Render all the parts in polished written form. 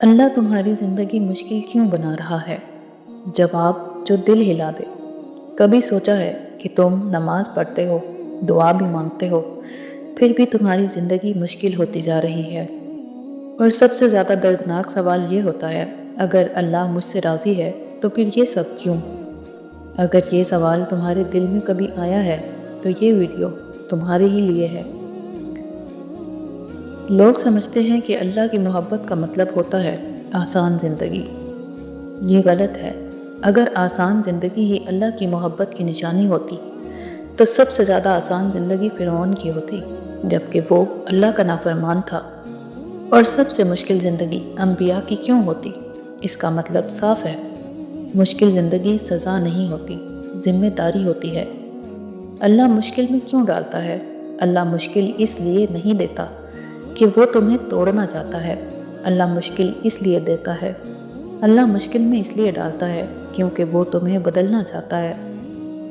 اللہ تمہاری زندگی مشکل کیوں بنا رہا ہے؟ جواب جو دل ہلا دے۔ کبھی سوچا ہے کہ تم نماز پڑھتے ہو، دعا بھی مانگتے ہو، پھر بھی تمہاری زندگی مشکل ہوتی جا رہی ہے؟ اور سب سے زیادہ دردناک سوال یہ ہوتا ہے، اگر اللہ مجھ سے راضی ہے تو پھر یہ سب کیوں؟ اگر یہ سوال تمہارے دل میں کبھی آیا ہے تو یہ ویڈیو تمہارے ہی لیے ہے۔ لوگ سمجھتے ہیں کہ اللہ کی محبت کا مطلب ہوتا ہے آسان زندگی۔ یہ غلط ہے۔ اگر آسان زندگی ہی اللہ کی محبت کی نشانی ہوتی تو سب سے زیادہ آسان زندگی فرعون کی ہوتی، جبکہ وہ اللہ کا نافرمان تھا۔ اور سب سے مشکل زندگی انبیاء کی کیوں ہوتی؟ اس کا مطلب صاف ہے، مشکل زندگی سزا نہیں ہوتی، ذمہ داری ہوتی ہے۔ اللہ مشکل میں کیوں ڈالتا ہے؟ اللہ مشکل اس لیے نہیں دیتا کہ وہ تمہیں توڑنا چاہتا ہے، اللہ مشکل اس لیے دیتا ہے، اللہ مشکل میں اس لیے ڈالتا ہے کیونکہ وہ تمہیں بدلنا چاہتا ہے۔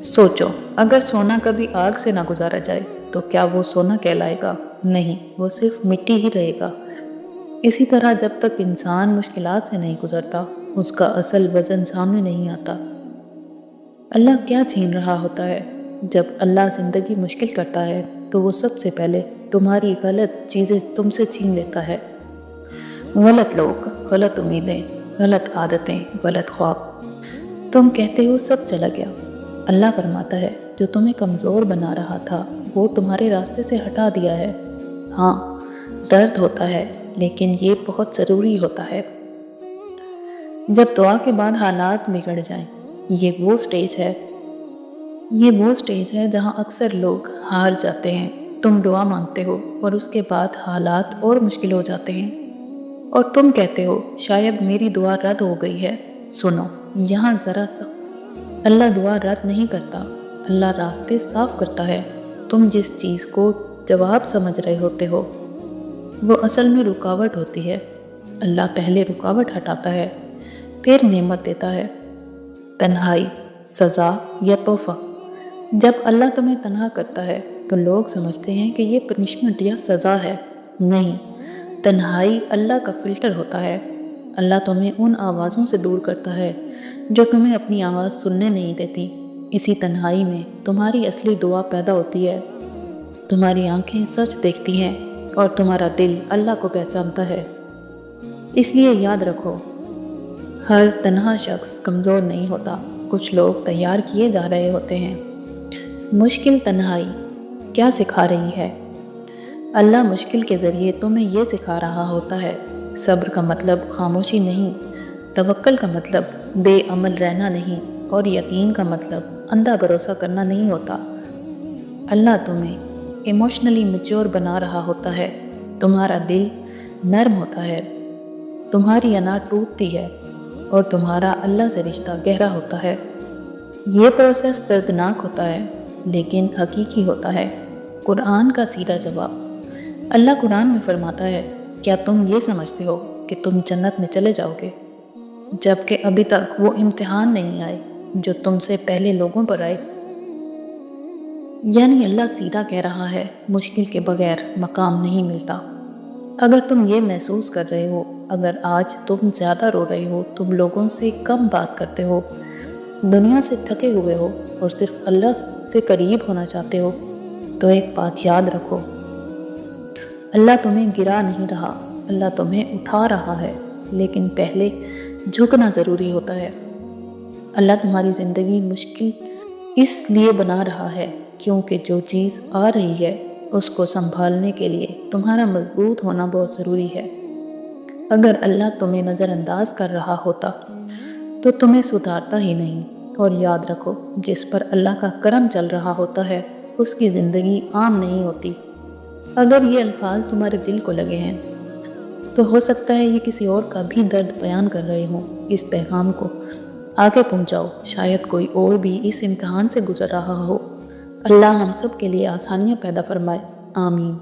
سوچو، اگر سونا کبھی آگ سے نہ گزارا جائے تو کیا وہ سونا کہلائے گا؟ نہیں، وہ صرف مٹی ہی رہے گا۔ اسی طرح جب تک انسان مشکلات سے نہیں گزرتا، اس کا اصل وزن سامنے نہیں آتا۔ اللہ کیا چھین رہا ہوتا ہے؟ جب اللہ زندگی مشکل کرتا ہے تو وہ سب سے پہلے تمہاری غلط چیزیں تم سے چھین لیتا ہے۔ غلط لوگ، غلط امیدیں، غلط عادتیں، غلط خواب۔ تم کہتے ہو سب چلا گیا۔ اللہ فرماتا ہے جو تمہیں کمزور بنا رہا تھا وہ تمہارے راستے سے ہٹا دیا ہے۔ ہاں، درد ہوتا ہے لیکن یہ بہت ضروری ہوتا ہے۔ جب دعا کے بعد حالات بگڑ جائیں، یہ وہ سٹیج ہے جہاں اکثر لوگ ہار جاتے ہیں۔ تم دعا مانگتے ہو اور اس کے بعد حالات اور مشکل ہو جاتے ہیں اور تم کہتے ہو شاید میری دعا رد ہو گئی ہے۔ سنو یہاں ذرا سا، اللہ دعا رد نہیں کرتا، اللہ راستے صاف کرتا ہے۔ تم جس چیز کو جواب سمجھ رہے ہوتے ہو وہ اصل میں رکاوٹ ہوتی ہے۔ اللہ پہلے رکاوٹ ہٹاتا ہے، پھر نعمت دیتا ہے۔ تنہائی، سزا یا تحفہ؟ جب اللہ تمہیں تنہا کرتا ہے تو لوگ سمجھتے ہیں کہ یہ پنشمنٹ یا سزا ہے۔ نہیں، تنہائی اللہ کا فلٹر ہوتا ہے۔ اللہ تمہیں ان آوازوں سے دور کرتا ہے جو تمہیں اپنی آواز سننے نہیں دیتی۔ اسی تنہائی میں تمہاری اصلی دعا پیدا ہوتی ہے۔ تمہاری آنکھیں سچ دیکھتی ہیں اور تمہارا دل اللہ کو پہچانتا ہے۔ اس لیے یاد رکھو، ہر تنہا شخص کمزور نہیں ہوتا، کچھ لوگ تیار کیے جا رہے ہوتے ہیں۔ مشکل تنہائی کیا سکھا رہی ہے؟ اللہ مشکل کے ذریعے تمہیں یہ سکھا رہا ہوتا ہے، صبر کا مطلب خاموشی نہیں، توکل کا مطلب بے عمل رہنا نہیں، اور یقین کا مطلب اندھا بھروسہ کرنا نہیں ہوتا۔ اللہ تمہیں ایموشنلی میچور بنا رہا ہوتا ہے، تمہارا دل نرم ہوتا ہے، تمہاری انا ٹوٹتی ہے اور تمہارا اللہ سے رشتہ گہرا ہوتا ہے۔ یہ پروسیس دردناک ہوتا ہے لیکن حقیقی ہوتا ہے۔ قرآن کا سیدھا جواب۔ اللہ قرآن میں فرماتا ہے، کیا تم یہ سمجھتے ہو کہ تم جنت میں چلے جاؤ گے جبکہ ابھی تک وہ امتحان نہیں آئے جو تم سے پہلے لوگوں پر آئے؟ یعنی اللہ سیدھا کہہ رہا ہے، مشکل کے بغیر مقام نہیں ملتا۔ اگر تم یہ محسوس کر رہے ہو، اگر آج تم زیادہ رو رہے ہو، تم لوگوں سے کم بات کرتے ہو، دنیا سے تھکے ہوئے ہو اور صرف اللہ سے قریب ہونا چاہتے ہو، تو ایک بات یاد رکھو، اللہ تمہیں گرا نہیں رہا، اللہ تمہیں اٹھا رہا ہے، لیکن پہلے جھکنا ضروری ہوتا ہے۔ اللہ تمہاری زندگی مشکل اس لیے بنا رہا ہے کیونکہ جو چیز آ رہی ہے اس کو سنبھالنے کے لیے تمہارا مضبوط ہونا بہت ضروری ہے۔ اگر اللہ تمہیں نظر انداز کر رہا ہوتا تو تمہیں سدھارتا ہی نہیں۔ اور یاد رکھو، جس پر اللہ کا کرم چل رہا ہوتا ہے اس کی زندگی عام نہیں ہوتی۔ اگر یہ الفاظ تمہارے دل کو لگے ہیں تو ہو سکتا ہے یہ کسی اور کا بھی درد بیان کر رہے ہوں۔ اس پیغام کو آگے پہنچاؤ، شاید کوئی اور بھی اس امتحان سے گزر رہا ہو۔ اللہ ہم سب کے لیے آسانیاں پیدا فرمائے، آمین۔